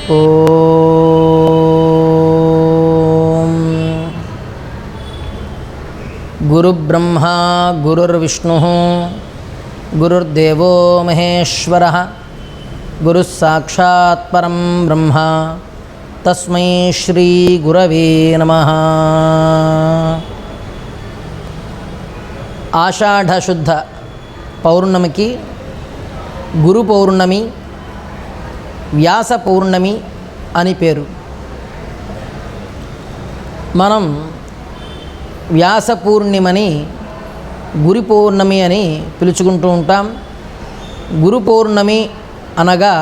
ఓం గురుబ్రహ్మా గురుర్విష్ణుః గురుర్దేవో మహేశ్వరః గురుః సాక్షాత్ పరం బ్రహ్మ తస్మై శ్రీ గురవే నమః. ఆషాఢశుద్ధ పౌర్ణమికి గురు పౌర్ణమి, వ్యాస పౌర్ణమి అని పేరు. మనం వ్యాస పూర్ణిమని గురు పౌర్ణమి అని పిలుచుకుంటూ ఉంటాం. గురు పౌర్ణమి అనగా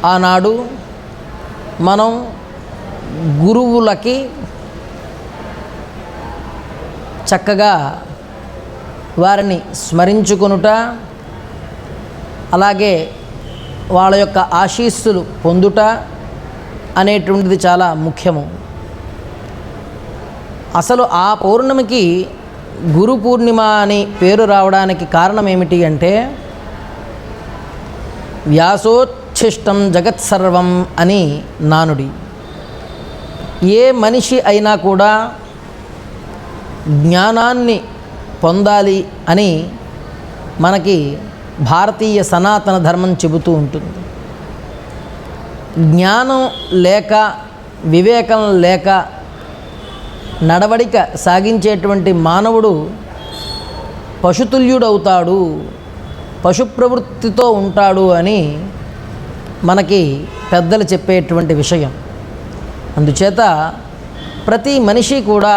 ఆనాడు మనం గురువులకి చక్కగా వారిని స్మరించుకొనుట, అలాగే వాళ్ళ యొక్క ఆశీస్సులు పొందుట అనేటువంటిది చాలా ముఖ్యము. అసలు ఆ పౌర్ణమికి గురు పూర్ణిమ అని పేరు రావడానికి కారణం ఏమిటి అంటే, వ్యాసోచ్ఛిష్టం జగత్సర్వం అని నానుడి. ఏ మనిషి అయినా కూడా జ్ఞానాన్ని పొందాలి అని మనకి భారతీయ సనాతన ధర్మం చెబుతూ ఉంటుంది. జ్ఞానం లేక, వివేకం లేక నడవడిక సాగించేటువంటి మానవుడు పశుతుల్యుడవుతాడు, పశు ప్రవృత్తితో ఉంటాడు అని మనకి పెద్దలు చెప్పేటువంటి విషయం. అందుచేత ప్రతి మనిషి కూడా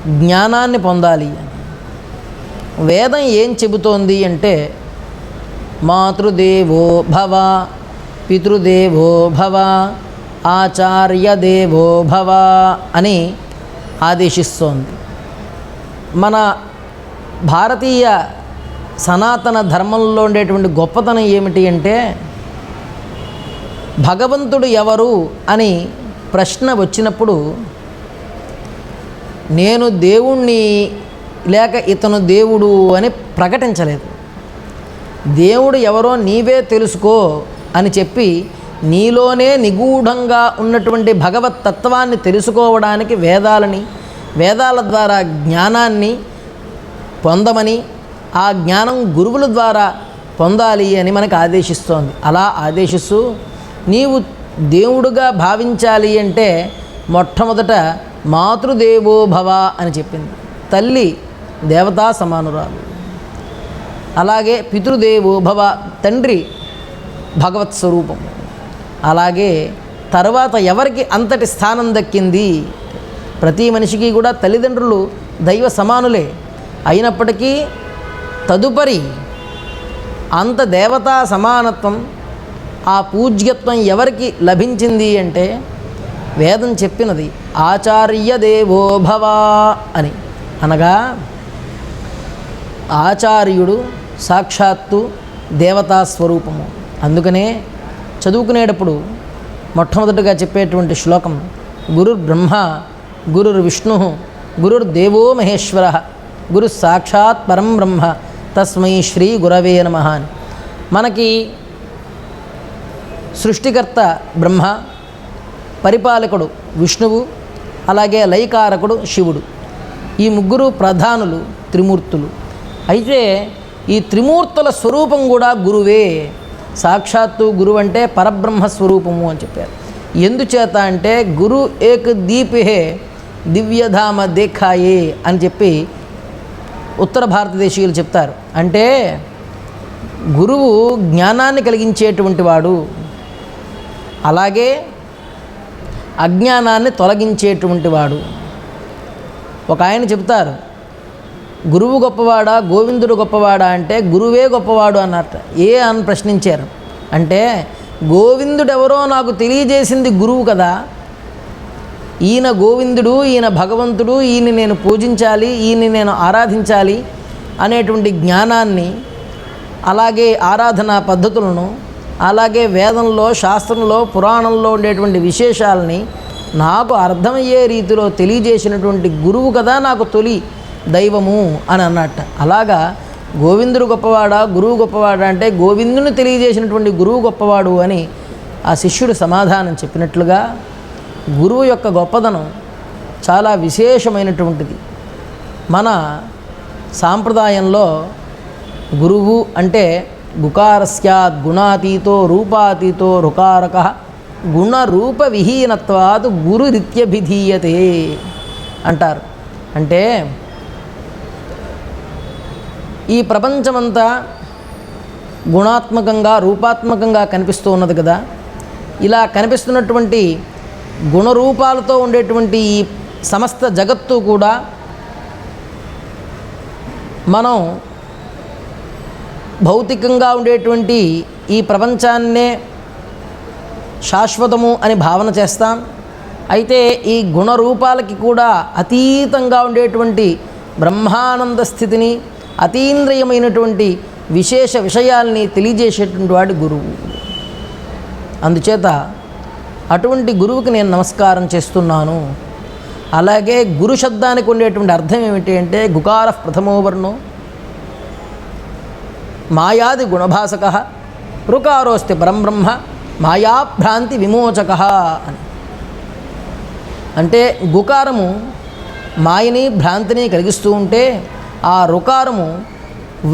జ్ఞానాన్ని పొందాలి. వేదం ఏం చెబుతోంది అంటే, మాతృదేవో భవ, పితృదేవో భవ, ఆచార్యదేవో భవ అని ఆదేశిస్తోంది. మన భారతీయ సనాతన ధర్మంలో ఉండేటువంటి గొప్పతనం ఏమిటి అంటే, భగవంతుడు ఎవరు అని ప్రశ్న వచ్చినప్పుడు నేను దేవుణ్ణి లేక ఇతను దేవుడు అని ప్రకటించలేదు. దేవుడు ఎవరో నీవే తెలుసుకో అని చెప్పి నీలోనే నిగూఢంగా ఉన్నటువంటి భగవత్ తత్వాన్ని తెలుసుకోవడానికి వేదాల ద్వారా జ్ఞానాన్ని పొందమని, ఆ జ్ఞానం గురువుల ద్వారా పొందాలి అని మనకు ఆదేశిస్తోంది. అలా ఆదేశిస్తూ నీవు దేవుడుగా భావించాలి అంటే మొట్టమొదట మాతృదేవో భవ అని చెప్పింది. తల్లి దేవతా సమానురాలు. అలాగే పితృదేవో భవ, తండ్రి భగవత్ స్వరూపం. అలాగే తర్వాత ఎవరికి అంతటి స్థానం దక్కింది? ప్రతి మనిషికి కూడా తల్లిదండ్రులు దైవ సమానులే. అయినప్పటికీ తదుపరి అంత దేవతా సమానత్వం, ఆ పూజ్యత్వం ఎవరికి లభించింది అంటే వేదం చెప్పినది ఆచార్య దేవో భవ అని. అనగా ఆచార్యుడు సాక్షాత్తు దేవతా స్వరూపము. అందుకనే చదువుకునేటప్పుడు మొట్టమొదటిగా చెప్పేటువంటి శ్లోకం గురుర్ బ్రహ్మ గురుర్ విష్ణు గురుర్దేవో మహేశ్వర గురు సాక్షాత్ పరం బ్రహ్మ తస్మై శ్రీ గురవే నమః అని. మనకి సృష్టికర్త బ్రహ్మ, పరిపాలకుడు విష్ణువు, అలాగే లయకారకుడు శివుడు. ఈ ముగ్గురు ప్రధానులు, త్రిమూర్తులు. అయితే ఈ త్రిమూర్తుల స్వరూపం కూడా గురువే. సాక్షాత్తు గురువు అంటే పరబ్రహ్మ స్వరూపము అని చెప్పారు. ఎందుచేత అంటే గురు ఏక్ దీప్ హే దివ్యధామ దేఖాయే అని చెప్పి ఉత్తర భారతదేశీయులు చెప్తారు. అంటే గురువు జ్ఞానాన్ని కలిగించేటువంటి వాడు, అలాగే అజ్ఞానాన్ని తొలగించేటువంటి వాడు. ఒక ఆయన చెప్తారు, గురువు గొప్పవాడా గోవిందుడు గొప్పవాడా అంటే గురువే గొప్పవాడు అన్నట్ట. అని ప్రశ్నించారు. అంటే గోవిందుడెవరో నాకు తెలియజేసింది గురువు కదా. ఈయన గోవిందుడు, ఈయన భగవంతుడు, ఈయన నేను పూజించాలి, ఈయన నేను ఆరాధించాలి అనేటువంటి జ్ఞానాన్ని, అలాగే ఆరాధనా పద్ధతులను, అలాగే వేదంలో, శాస్త్రంలో, పురాణంలో ఉండేటువంటి విశేషాలని నాకు అర్థమయ్యే రీతిలో తెలియజేసినటువంటి గురువు కదా నాకు తొలి దైవము అని అన్నట్ట. అలాగా గోవిందుడు గొప్పవాడా గురువు గొప్పవాడా అంటే గోవిందుని తెలియజేసినటువంటి గురువు గొప్పవాడు అని ఆ శిష్యుడు సమాధానం చెప్పినట్లుగా గురువు యొక్క గొప్పదనం చాలా విశేషమైనటువంటిది. మన సాంప్రదాయంలో గురువు అంటే గుకారస్యాద్ గుణాతీతో రూపాతీతో రుకారక గుణరూప విహీనత్వాత్ గురురిత్యభిధీయతే అంటారు. అంటే ఈ ప్రపంచమంతా గుణాత్మకంగా రూపాత్మకంగా కనిపిస్తూ ఉన్నది కదా. ఇలా కనిపిస్తున్నటువంటి గుణరూపాలతో ఉండేటువంటి ఈ సమస్త జగత్తు కూడా మనం భౌతికంగా ఉండేటువంటి ఈ ప్రపంచాన్నే శాశ్వతము అని భావన చేస్తాం. అయితే ఈ గుణరూపాలకి కూడా అతీతంగా ఉండేటువంటి బ్రహ్మానంద స్థితిని, అతీంద్రియమైనటువంటి విశేష విషయాల్ని తెలియజేసేటువంటి వాడు గురువు. అందుచేత అటువంటి గురువుకి నేను నమస్కారం చేస్తున్నాను. అలాగే గురు శబ్దానికి ఉండేటువంటి అర్థం ఏమిటి అంటే గుకార ప్రథమో వర్ణో మాయాది గుణభాసక రుకారోస్తి పరంబ్రహ్మ మాయాభ్రాంతి విమోచక అని. అంటే గుకారము మాయని భ్రాంతిని కలిగిస్తూ ఉంటే ఆ రుకారము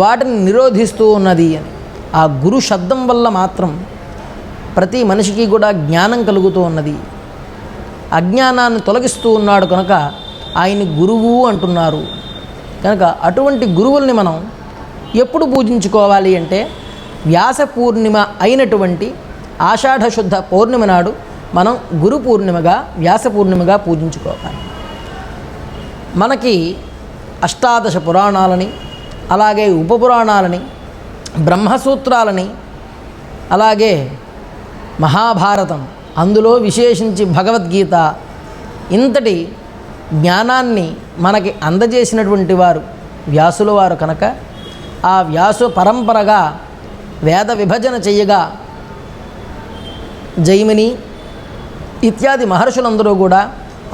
వాటిని నిరోధిస్తూ ఉన్నది అని. ఆ గురు శబ్దం వల్ల మాత్రం ప్రతి మనిషికి కూడా జ్ఞానం కలుగుతూ ఉన్నది. అజ్ఞానాన్ని తొలగిస్తూ ఉన్నాడు కనుక ఆయన్ని గురువు అంటున్నారు. కనుక అటువంటి గురువుల్ని మనం ఎప్పుడు పూజించుకోవాలి అంటే వ్యాస పూర్ణిమ అయినటువంటి ఆషాఢ శుద్ధ పౌర్ణిమ నాడు మనం గురు పూర్ణిమగా వ్యాస పూర్ణిమగా పూజించుకోవాలి. మనకి అష్టాదశ పురాణాలని, అలాగే ఉపపురాణాలని, బ్రహ్మసూత్రాలని, అలాగే మహాభారతం, అందులో విశేషించి భగవద్గీత, ఇంతటి జ్ఞానాన్ని మనకి అందజేసినటువంటి వారు వ్యాసుల వారు కనుక ఆ వ్యాసు పరంపరగా వేద విభజన చేయగా జైమిని ఇత్యాది మహర్షులందరూ కూడా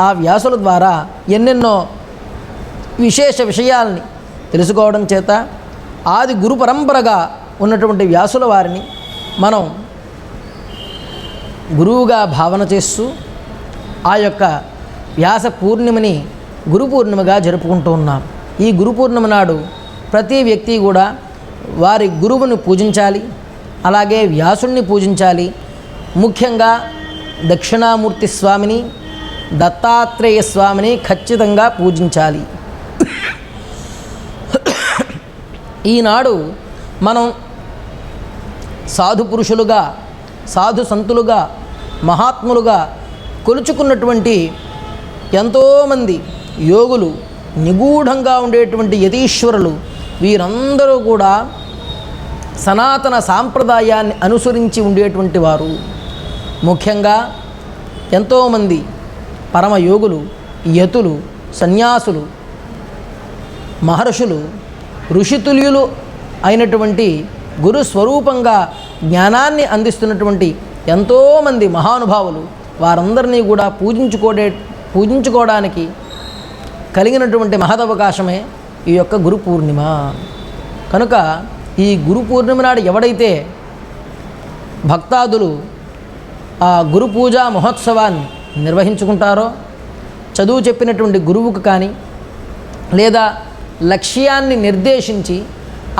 ఆ వ్యాసుల ద్వారా ఎన్నెన్నో విశేష విషయాల్ని తెలుసుకోవడం చేత ఆది గురు పరంపరగా ఉన్నటువంటి వ్యాసుల వారిని మనం గురువుగా భావన చేస్తూ ఆ యొక్క వ్యాస పూర్ణిమని గురు పూర్ణిమగా జరుపుకుంటూ ఉన్నాం. ఈ గురు పూర్ణిమ నాడు ప్రతి వ్యక్తి కూడా వారి గురువుని పూజించాలి, అలాగే వ్యాసుణ్ణి పూజించాలి. ముఖ్యంగా దక్షిణామూర్తి స్వామిని, దత్తాత్రేయ స్వామిని ఖచ్చితంగా పూజించాలి. ఈనాడు మనం సాధు పురుషులుగా, సాధు సంతులుగా, మహాత్ములుగా కొలుచుకున్నటువంటి ఎంతోమంది యోగులు, నిగూఢంగా ఉండేటువంటి యతీశ్వరులు, వీరందరూ కూడా సనాతన సాంప్రదాయాన్ని అనుసరించి ఉండేటువంటి వారు. ముఖ్యంగా ఎంతోమంది పరమయోగులు, యతులు, సన్యాసులు, మహర్షులు, ఋషితుల్యులు అయినటువంటి గురు స్వరూపంగా జ్ఞానాన్ని అందిస్తున్నటువంటి ఎంతోమంది మహానుభావులు, వారందరినీ కూడా పూజించుకోవడానికి కలిగినటువంటి మహదవకాశమే ఈ యొక్క గురు పూర్ణిమ. కనుక ఈ గురు పూర్ణిమ నాడు ఎవడైతే భక్తాదులు ఆ గురు పూజా మహోత్సవాన్ని నిర్వహించుకుంటారో, చదువు చెప్పినటువంటి గురువుకు కానీ, లేదా లక్ష్యాన్ని నిర్దేశించి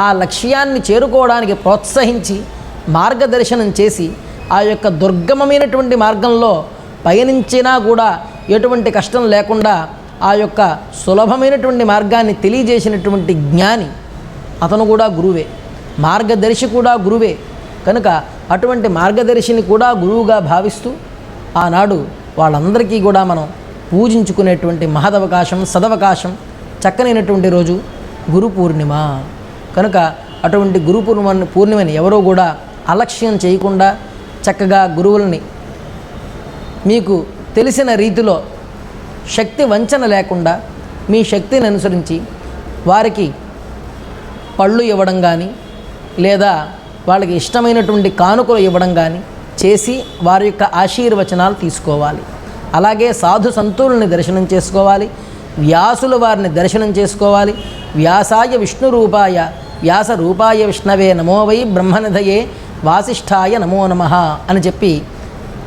ఆ లక్ష్యాన్ని చేరుకోవడానికి ప్రోత్సహించి మార్గదర్శనం చేసి ఆ యొక్క దుర్గమమైనటువంటి మార్గంలో పయనించినా కూడా ఎటువంటి కష్టం లేకుండా ఆ యొక్క సులభమైనటువంటి మార్గాన్ని తెలియజేసినటువంటి జ్ఞాని, అతను కూడా గురువే. మార్గదర్శి కూడా గురువే. కనుక అటువంటి మార్గదర్శిని కూడా గురువుగా భావిస్తూ ఆనాడు వాళ్ళందరికీ కూడా మనం పూజించుకునేటువంటి మహదవకాశం, సదవకాశం, చక్కనైనటువంటి రోజు గురు పూర్ణిమ. కనుక అటువంటి గురు పూర్ణిమని ఎవరో కూడా అలక్ష్యం చేయకుండా చక్కగా గురువుల్ని మీకు తెలిసిన రీతిలో శక్తి వంచన లేకుండా మీ శక్తిని అనుసరించి వారికి పళ్ళు ఇవ్వడం కానీ, లేదా వాళ్ళకి ఇష్టమైనటువంటి కానుకలు ఇవ్వడం కానీ చేసి వారి యొక్క ఆశీర్వచనాలు తీసుకోవాలి. అలాగే సాధు సంతుల్ని దర్శనం చేసుకోవాలి, వ్యాసుల వారిని దర్శనం చేసుకోవాలి. వ్యాసాయ విష్ణు రూపాయ వ్యాస రూపాయ విష్ణవే నమో వై బ్రహ్మనిధయే వాసిష్ఠాయ నమో నమః అని చెప్పి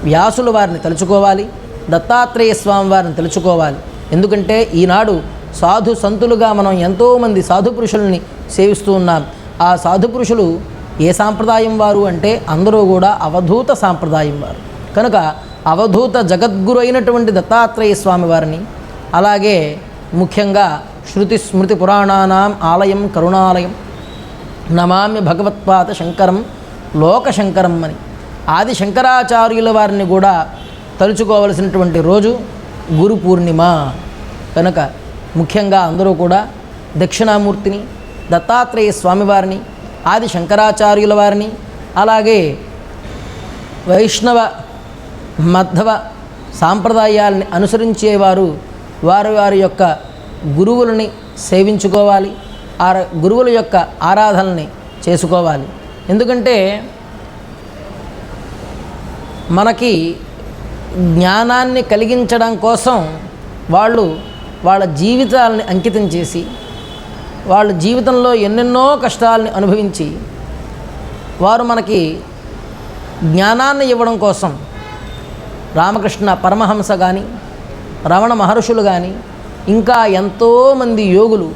వ్యాసుల వారిని తలుచుకోవాలి, దత్తాత్రేయ స్వామి వారిని తలుచుకోవాలి. ఎందుకంటే ఈనాడు సాధు సంతులుగా మనం ఎంతోమంది సాధు పురుషుల్ని సేవిస్తూ ఉన్నాం. ఆ సాధు పురుషులు ఏ సాంప్రదాయం వారు అంటే అందరూ కూడా అవధూత సాంప్రదాయం వారు. కనుక అవధూత జగద్గురు అయినటువంటి దత్తాత్రేయ స్వామి వారిని, అలాగే ముఖ్యంగా శృతి స్మృతి పురాణానాం ఆలయం కరుణాలయం నమామ్య భగవత్పాద శంకరం లోకశంకరం అని ఆది శంకరాచార్యుల వారిని కూడా తలుచుకోవలసినటువంటి రోజు గురు పూర్ణిమ. కనుక ముఖ్యంగా అందరూ కూడా దక్షిణామూర్తిని, దత్తాత్రేయ స్వామివారిని, ఆది శంకరాచార్యుల వారిని, అలాగే వైష్ణవ మధ్వ సాంప్రదాయాలని అనుసరించేవారు వారి వారి యొక్క గురువులని సేవించుకోవాలి, ఆ గురువుల యొక్క ఆరాధనని చేసుకోవాలి. ఎందుకంటే మనకి జ్ఞానాన్ని కలిగించడం కోసం వాళ్ళు వాళ్ళ జీవితాలని అంకితం చేసి, వాళ్ళ జీవితంలో ఎన్నెన్నో కష్టాలని అనుభవించి వారు మనకి జ్ఞానాన్ని ఇవ్వడం కోసం రామకృష్ణ పరమహంస కానీ, రమణ మహర్షులు కానీ, ఇంకా ఎంతోమంది యోగులు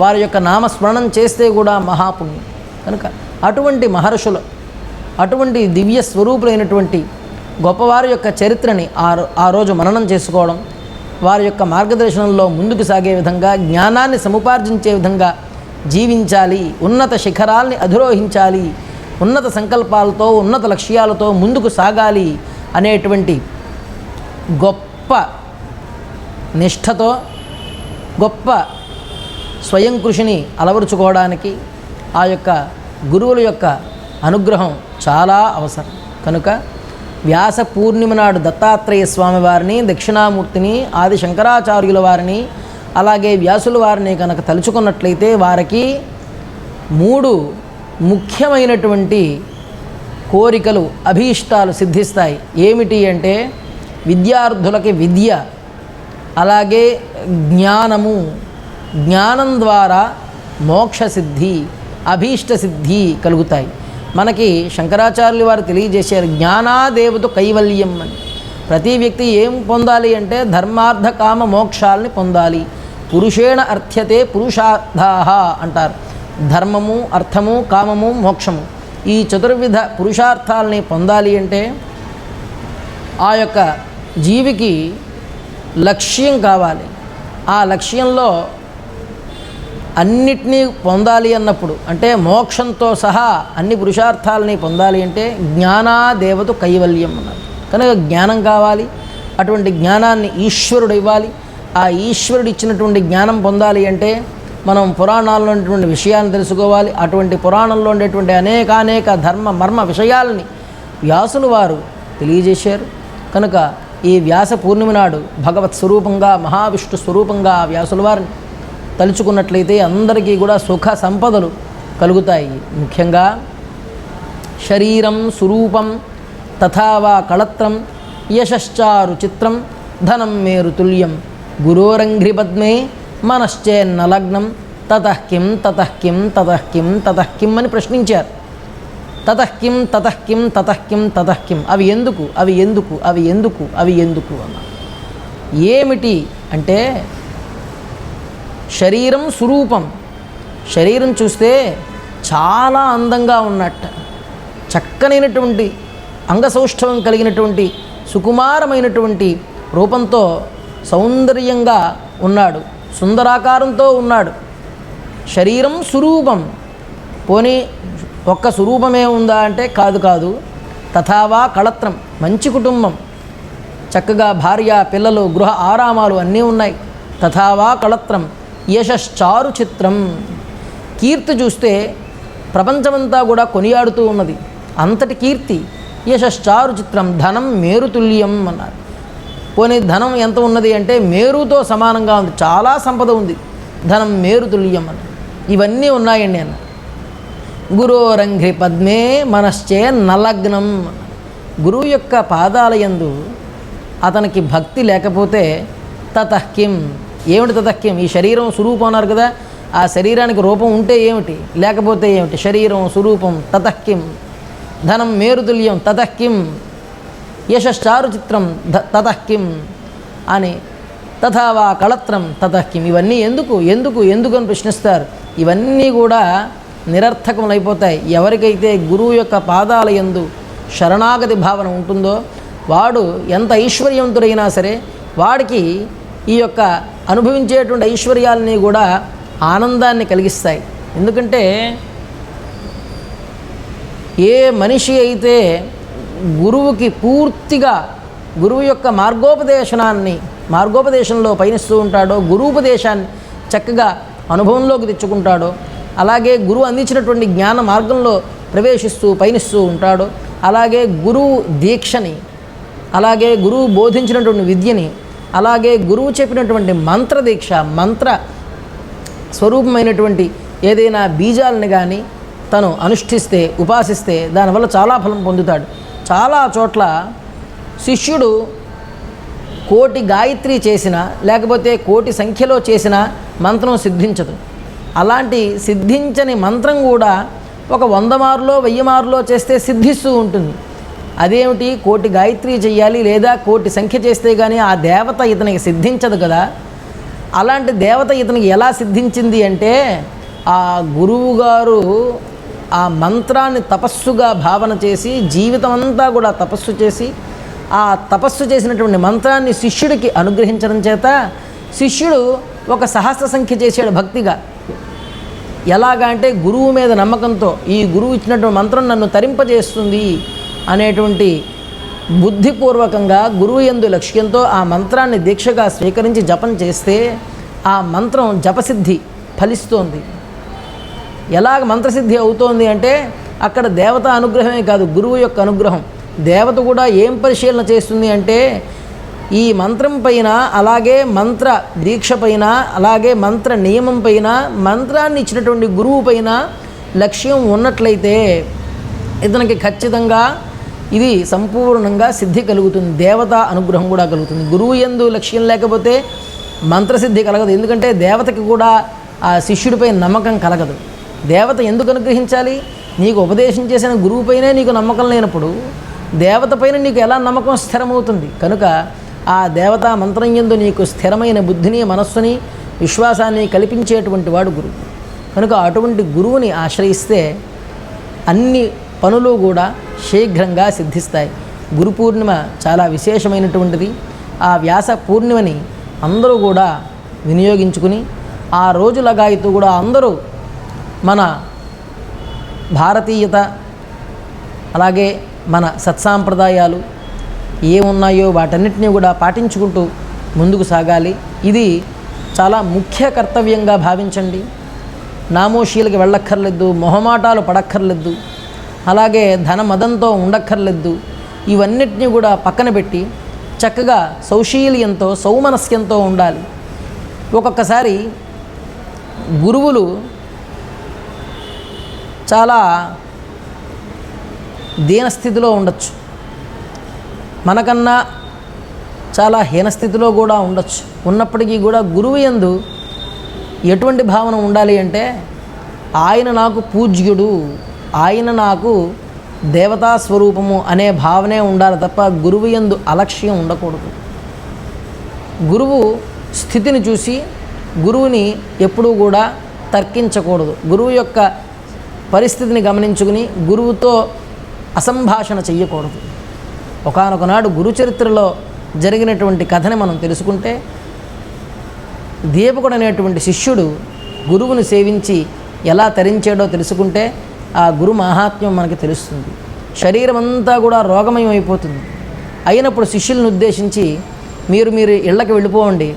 వారి యొక్క నామస్మరణం చేస్తే కూడా మహాపుణ్యం. కనుక అటువంటి మహర్షులు, అటువంటి దివ్య స్వరూపులైనటువంటి గొప్పవారి యొక్క చరిత్రని ఆ రోజు మననం చేసుకోవడం, వారి యొక్క మార్గదర్శనంలో ముందుకు సాగే విధంగా, జ్ఞానాన్ని సముపార్జించే విధంగా జీవించాలి, ఉన్నత శిఖరాల్ని అధిరోహించాలి, ఉన్నత సంకల్పాలతో ఉన్నత లక్ష్యాలతో ముందుకు సాగాలి అనేటువంటి గొప్ప నిష్ఠతో గొప్ప స్వయం కృషిని అలవరుచుకోవడానికి ఆ యొక్క గురువుల యొక్క అనుగ్రహం చాలా అవసరం. కనుక వ్యాస పూర్ణిమ నాడు దత్తాత్రేయ స్వామి వారిని, దక్షిణామూర్తిని, ఆది శంకరాచార్యుల వారిని, అలాగే వ్యాసుల వారిని కనుక తలుచుకున్నట్లయితే వారికి 3 ముఖ్యమైనటువంటి కోరికలు, అభీష్టాలు సిద్ధిస్తాయి. ఏమిటి అంటే విద్యార్థులకి విద్య, అలాగే జ్ఞానము, జ్ఞానం ద్వారా మోక్ష సిద్ధి, అభీష్ట సిద్ధి కలుగుతాయి. మనకి శంకరాచార్యులు వారు తెలియజేశారు, జ్ఞానాదేవత కైవల్యం అని. ప్రతి వ్యక్తి ఏం పొందాలి అంటే ధర్మార్థ కామ మోక్షాలని పొందాలి. పురుషేణ అర్థ్యతే పురుషార్థాః అంటారు. ధర్మము, అర్థము, కామము, మోక్షము, ఈ చతుర్విధ పురుషార్థాలని పొందాలి అంటే ఆ యొక్క జీవికి లక్ష్యం కావాలి. ఆ లక్ష్యంలో అన్నిటినీ పొందాలి అన్నప్పుడు, అంటే మోక్షంతో సహా అన్ని పురుషార్థాలని పొందాలి అంటే జ్ఞానాదేవత కైవల్యం అన్నారు. కనుక జ్ఞానం కావాలి. అటువంటి జ్ఞానాన్ని ఈశ్వరుడు ఇవ్వాలి. ఆ ఈశ్వరుడు ఇచ్చినటువంటి జ్ఞానం పొందాలి అంటే మనం పురాణాల్లో ఉన్నటువంటి విషయాలను తెలుసుకోవాలి. అటువంటి పురాణంలో ఉండేటువంటి అనేక ధర్మ మర్మ విషయాలని వ్యాసులు వారు తెలియజేశారు. కనుక ఈ వ్యాస పూర్ణిమ నాడు భగవత్ స్వరూపంగా, మహావిష్ణు స్వరూపంగా వ్యాసుల వారిని తలుచుకున్నట్లయితే అందరికీ కూడా సుఖ సంపదలు కలుగుతాయి. ముఖ్యంగా శరీరం సురూపం తథావా కళత్రం యశశ్చారు చిత్రం ధనం మేరు తుల్యం గురోరంఘ్రి పద్మే మనశ్చేన్నలగ్నం తతఃకిం తతఃకిం తతఃకిం తతఃకిం అని ప్రశ్నించారు. తతఃకిం తతఃకిం తతఃకిం తతఃకిం, అవి ఎందుకు, అవి ఎందుకు, అవి ఎందుకు, అవి ఎందుకు అన్నారు. ఏమిటి అంటే శరీరం స్వరూపం. శరీరం చూస్తే చాలా అందంగా ఉన్నట్ట, చక్కనైనటువంటి అంగసౌష్ఠవం కలిగినటువంటి సుకుమారమైనటువంటి రూపంతో సౌందర్యంగా ఉన్నాడు, సుందరాకారంతో ఉన్నాడు. శరీరం స్వరూపం. పోనీ ఒక్క స్వరూపమే ఉందా అంటే కాదు. తథావా కళత్రం, మంచి కుటుంబం, చక్కగా భార్య, పిల్లలు, గృహ ఆరామాలు అన్నీ ఉన్నాయి. తథావా కళత్రం యశశ్చారు చిత్రం, కీర్తి చూస్తే ప్రపంచమంతా కూడా కొనియాడుతూ ఉన్నది, అంతటి కీర్తి. యశశ్చారు చిత్రం ధనం మేరుతుల్యం అన్నారు. పోనీ ధనం ఎంత ఉన్నది అంటే మేరుతో సమానంగా ఉంది, చాలా సంపద ఉంది, ధనం మేరుతుల్యం అని. ఇవన్నీ ఉన్నాయండి అన్న. గురోరంఘ్రి పద్మే మనశ్చే నలగ్నం, గురువు యొక్క పాదాల యందు అతనికి భక్తి లేకపోతే తతఃకిం, ఏమిటి తతఃకిం? ఈ శరీరం స్వరూపం అన్నారు కదా, ఆ శరీరానికి రూపం ఉంటే ఏమిటి, లేకపోతే ఏమిటి? శరీరం స్వరూపం తతఃకిం, ధనం మేరుతుల్యం తతఃకిం, యశశ్చారు చిత్రం తతఃకిం అని, తథావా కళత్రం తతఃకిం. ఇవన్నీ ఎందుకు ఎందుకు ఎందుకు అని ప్రశ్నిస్తారు. ఇవన్నీ కూడా నిరర్థకములైపోతాయి. ఎవరికైతే గురువు యొక్క పాదాల యందు శరణాగతి భావన ఉంటుందో వాడు ఎంత ఐశ్వర్యవంతుడైనా సరే వాడికి ఈ యొక్క అనుభవించేటువంటి ఐశ్వర్యాలని కూడా ఆనందాన్ని కలిగిస్తాయి. ఎందుకంటే ఏ మనిషి అయితే గురువుకి పూర్తిగా గురువు యొక్క మార్గోపదేశంలో పయనిస్తూ ఉంటాడో, గురువుపదేశాన్ని చక్కగా అనుభవంలోకి తెచ్చుకుంటాడో, అలాగే గురువు అందించినటువంటి జ్ఞాన మార్గంలో ప్రవేశిస్తూ పయనిస్తూ ఉంటాడో, అలాగే గురువు దీక్షని, అలాగే గురువు బోధించినటువంటి విద్యని, అలాగే గురువు చెప్పినటువంటి మంత్రదీక్ష, మంత్ర స్వరూపమైనటువంటి ఏదైనా బీజాలను కానీ తను అనుష్ఠిస్తే, ఉపాసిస్తే దానివల్ల చాలా ఫలం పొందుతాడు. చాలా చోట్ల శిష్యుడు కోటి గాయత్రి చేసినా లేకపోతే కోటి సంఖ్యలో చేసిన మంత్రం సిద్ధించదు. అలాంటి సిద్ధించని మంత్రం కూడా ఒక 100 మారులో 1000 మారులో చేస్తే సిద్ధిస్తూ ఉంటుంది. అదేమిటి, కోటి గాయత్రి చెయ్యాలి లేదా కోటి సంఖ్య చేస్తే కానీ ఆ దేవత ఇతనికి సిద్ధించదు కదా. అలాంటి దేవత ఇతనికి ఎలా సిద్ధించింది అంటే ఆ గురువుగారు ఆ మంత్రాన్ని తపస్సుగా భావన చేసి జీవితం అంతా కూడా తపస్సు చేసి ఆ తపస్సు చేసినటువంటి మంత్రాన్ని శిష్యుడికి అనుగ్రహించడం చేత శిష్యుడు ఒక సహస్ర సంఖ్య చేసాడు భక్తిగా. ఎలాగా అంటే గురువు మీద నమ్మకంతో ఈ గురువు ఇచ్చినటువంటి మంత్రం నన్ను తరింపజేస్తుంది అనేటువంటి బుద్ధిపూర్వకంగా గురువు యందు లక్ష్యంతో ఆ మంత్రాన్ని దీక్షగా స్వీకరించి జపం చేస్తే ఆ మంత్రం జపసిద్ధి ఫలిస్తోంది. ఎలాగ మంత్రసిద్ధి అవుతోంది అంటే అక్కడ దేవత అనుగ్రహమే కాదు, గురువు యొక్క అనుగ్రహం. దేవత కూడా ఏం పరిశీలన చేస్తుంది అంటే ఈ మంత్రం పైన, అలాగే మంత్ర దీక్ష పైన, అలాగే మంత్ర నియమం పైన, మంత్రాన్ని ఇచ్చినటువంటి గురువు పైన లక్ష్యం ఉన్నట్లయితే ఇతనికి ఖచ్చితంగా ఇది సంపూర్ణంగా సిద్ధి కలుగుతుంది. దేవత అనుగ్రహం కూడా కలుగుతుంది. గురువు యందు లక్ష్యం లేకపోతే మంత్రసిద్ధి కలగదు. ఎందుకంటే దేవతకి కూడా ఆ శిష్యుడిపై నమ్మకం కలగదు. దేవత ఎందుకు అనుగ్రహించాలి? నీకు ఉపదేశం చేసిన గురువుపైనే నీకు నమ్మకం లేనప్పుడు దేవత పైన నీకు ఎలా నమ్మకం స్థిరమవుతుంది? కనుక ఆ దేవతా మంత్రం యందు నీకు స్థిరమైన బుద్ధిని, మనస్సుని, విశ్వాసాన్ని కల్పించేటువంటి వాడు గురువు. కనుక అటువంటి గురువుని ఆశ్రయిస్తే అన్ని పనులు కూడా శీఘ్రంగా సిద్ధిస్తాయి. గురు పూర్ణిమ చాలా విశేషమైనటువంటిది. ఆ వ్యాస పూర్ణిమని అందరూ కూడా వినియోగించుకుని ఆ రోజు లగాయతూ కూడా అందరూ మన భారతీయత, అలాగే మన సత్సాంప్రదాయాలు ఏమున్నాయో వాటన్నిటినీ కూడా పాటించుకుంటూ ముందుకు సాగాలి. ఇది చాలా ముఖ్య కర్తవ్యంగా భావించండి. నామోషీలకి వెళ్ళక్కర్లేదు, మొహమాటాలు పడక్కర్లేదు, అలాగే ధన మదంతో ఉండక్కర్లేదు. ఇవన్నిటినీ కూడా పక్కన పెట్టి చక్కగా సౌశీల్యంతో, సౌమనస్యంతో ఉండాలి. ఒక్కొక్కసారి గురువులు చాలా దీనస్థితిలో ఉండొచ్చు, మనకన్నా చాలా హీనస్థితిలో కూడా ఉండొచ్చు. ఉన్నప్పటికీ కూడా గురువు యందు ఎటువంటి భావన ఉండాలి అంటే ఆయన నాకు పూజ్యుడు, ఆయన నాకు దేవతా స్వరూపము అనే భావనే ఉండాలి తప్ప గురువు యందు అలక్ష్యం ఉండకూడదు. గురువు స్థితిని చూసి గురువుని ఎప్పుడూ కూడా తర్కించకూడదు. గురువు యొక్క పరిస్థితిని గమనించుకుని గురువుతో అసంభాషణ చెయ్యకూడదు. ఒకానొకనాడు గురుచరిత్రలో జరిగినటువంటి కథని మనం తెలుసుకుంటే, దీపకుడు అనేటువంటి శిష్యుడు గురువుని సేవించి ఎలా తరించాడో తెలుసుకుంటే ఆ గురు మహాత్మ్యం మనకి తెలుస్తుంది. శరీరం అంతా కూడా రోగమయం అయిపోతుంది. అయినప్పుడు శిష్యులను ఉద్దేశించి మీరు ఇళ్ళకి వెళ్ళిపోండి,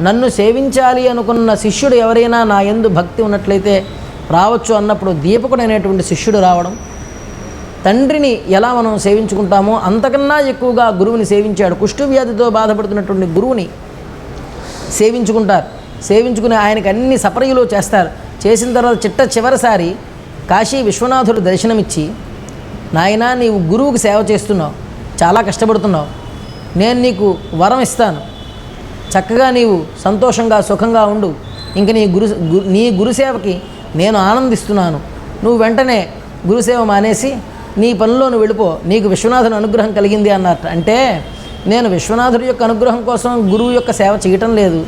నన్ను సేవించాలి అనుకున్న శిష్యుడు ఎవరైనా నా యందు భక్తి ఉన్నట్లయితే రావచ్చు అన్నప్పుడు దీపకుడు అనేటువంటి శిష్యుడు రావడం, తండ్రిని ఎలా మనం సేవించుకుంటామో అంతకన్నా ఎక్కువగా గురువుని సేవించాడు. కుష్ఠవ్యాధితో బాధపడుతున్నటువంటి గురువుని సేవించుకుంటారు. సేవించుకుని ఆయనకి అన్ని సపర్యలు చేస్తారు. చేసిన తర్వాత చివరిసారి కాశీ విశ్వనాథుడు దర్శనమిచ్చి, నాయనా నీవు గురువుకి సేవ చేస్తున్నావు, చాలా కష్టపడుతున్నావు, నేను నీకు వరం ఇస్తాను, చక్కగా నీవు సంతోషంగా సుఖంగా ఉండు, ఇంక నీ గురుసేవకి నేను ఆనందిస్తున్నాను, నువ్వు వెంటనే గురుసేవ మానేసి నీ పనిలో నువ్వు వెళ్ళిపో, నీకు విశ్వనాథుని అనుగ్రహం కలిగింది అన్నట్టు. అంటే నేను విశ్వనాథుడి యొక్క అనుగ్రహం కోసం గురువు యొక్క సేవ చేయటం లేదు,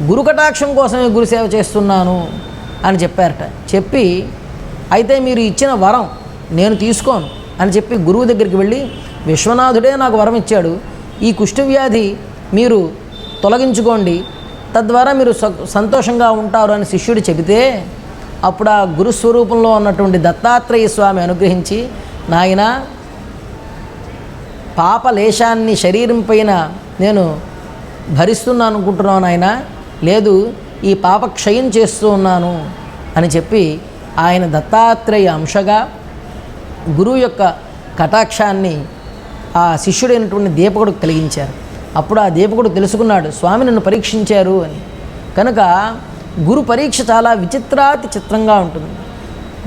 గురు కటాక్షం కోసమే గురు సేవ చేస్తున్నాను అని చెప్పారట. చెప్పి అయితే మీరు ఇచ్చిన వరం నేను తీసుకోను అని చెప్పి గురువు దగ్గరికి వెళ్ళి, విశ్వనాథుడే నాకు వరం ఇచ్చాడు, ఈ కుష్ఠవ్యాధి మీరు తొలగించుకోండి, తద్వారా మీరు సంతోషంగా ఉంటారు అని శిష్యుడు చెబితే, అప్పుడు ఆ గురుస్వరూపంలో ఉన్నటువంటి దత్తాత్రేయ స్వామి అనుగ్రహించి, నాయన పాపలేశాన్ని శరీరం పైన నేను భరిస్తున్నాను అనుకుంటున్నాను నాయన, లేదు ఈ పాప క్షయం చేస్తూ ఉన్నాను అని చెప్పి ఆయన దత్తాత్రేయ అంశగా గురువు యొక్క కటాక్షాన్ని ఆ శిష్యుడైనటువంటి దీపకుడు కలిగించారు. అప్పుడు ఆ దీపకుడు తెలుసుకున్నాడు స్వామి నన్ను పరీక్షించారు అని. కనుక గురు పరీక్ష చాలా విచిత్రాతి చిత్రంగా ఉంటుంది.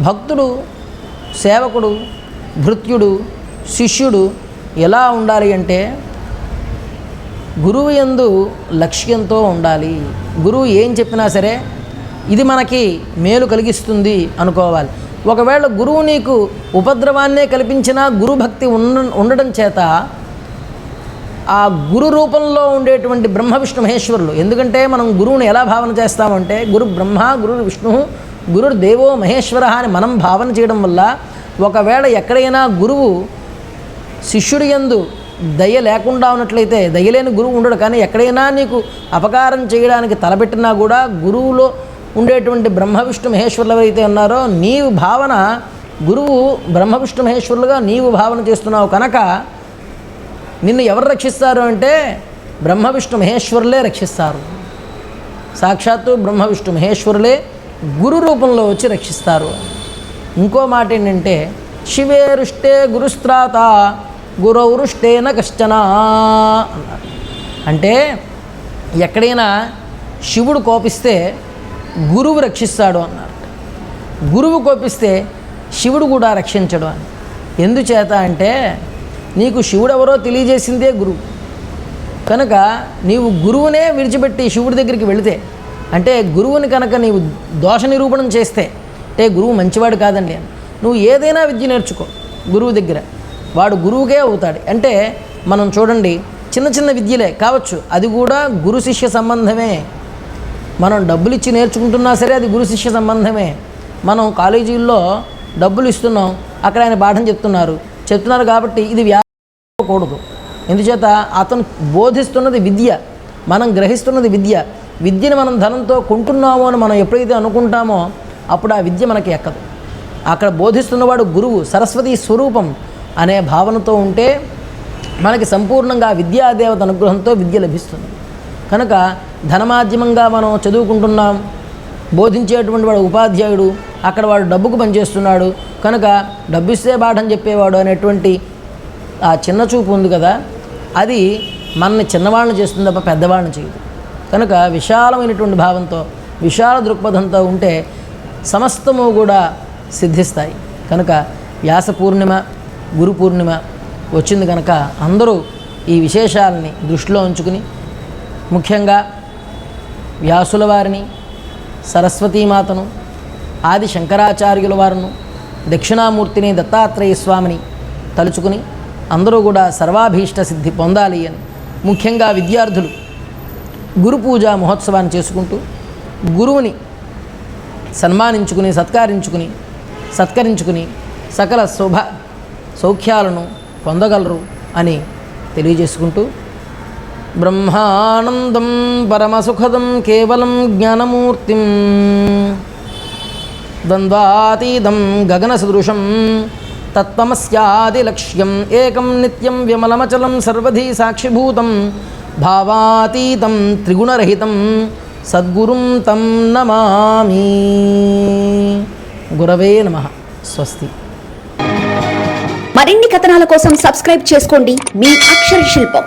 భక్తుడు, సేవకుడు, భృత్యుడు, శిష్యుడు ఎలా ఉండాలి అంటే గురువు యందు లక్ష్యంతో ఉండాలి. గురువు ఏం చెప్పినా సరే ఇది మనకి మేలు కలిగిస్తుంది అనుకోవాలి. ఒకవేళ గురువు నీకు ఉపద్రవాన్నే కల్పించినా గురుభక్తి ఉండడం చేత ఆ గురు రూపంలో ఉండేటువంటి బ్రహ్మ విష్ణు మహేశ్వరులు, ఎందుకంటే మనం గురువుని ఎలా భావన చేస్తామంటే గురు బ్రహ్మ, గురు విష్ణు, గురుర్ దేవో మహేశ్వర అని మనం భావన చేయడం వల్ల ఒకవేళ ఎక్కడైనా గురువు శిష్యుడి యందు దయ లేకుండా ఉన్నట్లయితే, దయలేని గురువు ఉండడు, కానీ ఎక్కడైనా నీకు అపకారం చేయడానికి తలపెట్టినా కూడా గురువులో ఉండేటువంటి బ్రహ్మ విష్ణు మహేశ్వరులు ఎవరైతే ఉన్నారో నీవు భావన, గురువు బ్రహ్మ విష్ణు మహేశ్వరులుగా నీవు భావన చేస్తున్నావు కనుక నిన్ను ఎవరు రక్షిస్తారు అంటే బ్రహ్మ విష్ణు మహేశ్వరులే రక్షిస్తారు. సాక్షాత్తు బ్రహ్మ విష్ణు మహేశ్వరులే గురు రూపంలో వచ్చి రక్షిస్తారు. ఇంకో మాట ఏంటంటే శివేరుష్టే గురుస్త్రాత గురౌరుష్టేన కశ్చన అన్నారు. అంటే ఎక్కడైనా శివుడు కోపిస్తే గురువు రక్షిస్తాడు అన్నారు. గురువు కోపిస్తే శివుడు కూడా రక్షించడు అని. ఎందుచేత అంటే నీకు శివుడు ఎవరో తెలియజేసిందే గురువు కనుక నీవు గురువునే విడిచిపెట్టి శివుడి దగ్గరికి వెళితే, అంటే గురువుని కనుక నీవు దోష నిరూపణం చేస్తే, అంటే గురువు మంచివాడు కాదండి అని, నువ్వు ఏదైనా విద్య నేర్చుకో గురువు దగ్గర, వాడు గురువుకే అవుతాడు. అంటే మనం చూడండి చిన్న చిన్న విద్యలే కావచ్చు, అది కూడా గురు శిష్య సంబంధమే. మనం డబ్బులు ఇచ్చి నేర్చుకుంటున్నా సరే అది గురు శిష్య సంబంధమే. మనం కాలేజీల్లో డబ్బులు ఇస్తున్నాం, అక్కడ ఆయన పాఠం చెప్తున్నారు కాబట్టి ఇది వ్యాకూడదు. ఎందుచేత అతను బోధిస్తున్నది విద్య, మనం గ్రహిస్తున్నది విద్య. విద్యని మనం ధనంతో కొంటున్నామో అని మనం ఎప్పుడైతే అనుకుంటామో అప్పుడు ఆ విద్య మనకి ఎక్కదు. అక్కడ బోధిస్తున్నవాడు గురువు, సరస్వతి స్వరూపం అనే భావనతో ఉంటే మనకి సంపూర్ణంగా విద్యాదేవత అనుగ్రహంతో విద్య లభిస్తుంది. కనుక ధనమాధ్యమంగా మనం చదువుకుంటున్నాం, బోధించేటువంటి వాడు ఉపాధ్యాయుడు, అక్కడ వాడు డబ్బుకు పనిచేస్తున్నాడు కనుక డబ్బు ఇస్తే పాఠం చెప్పేవాడు అనేటువంటి ఆ చిన్న చూపు ఉంది కదా, అది మనని చిన్నవాళ్ళని చేస్తుంది తప్ప పెద్దవాళ్ళని చేయదు. కనుక విశాలమైనటువంటి భావంతో, విశాల దృక్పథంతో ఉంటే సమస్తము కూడా సిద్ధిస్తాయి. కనుక వ్యాస పూర్ణిమ, గురు పూర్ణిమ వచ్చింది కనుక అందరూ ఈ విశేషాలని దృష్టిలో ఉంచుకుని, ముఖ్యంగా వ్యాసుల వారిని, సరస్వతీమాతను, ఆది శంకరాచార్యుల వారిను, దక్షిణామూర్తిని దత్తాత్రేయ స్వామిని తలుచుకుని అందరూ కూడా సర్వాభీష్ట సిద్ధి పొందాలి అని, ముఖ్యంగా విద్యార్థులు గురు పూజా మహోత్సవాన్ని చేసుకుంటూ గురువుని సన్మానించుకుని సత్కరించుకుని సకల సౌఖ్యాలను పొందగలరు అని తెలియజేసుకుంటూ, బ్రహ్మానందం పరమసుఖదం కేవలం జ్ఞానమూర్తిం ద్వంద్వాతీతం గగనసదృశం తత్వమస్యాదిలక్ష్యం ఏకం నిత్యం విమలమచలం సర్వధీ సాక్షిభూతం భావాతీతం త్రిగుణరహితం సద్గురుం తం నమామి. గురవే నమః. స్వస్తి. మరిన్ని కథనాల కోసం సబ్స్క్రైబ్ చేసుకోండి మీ అక్షర శిల్పం.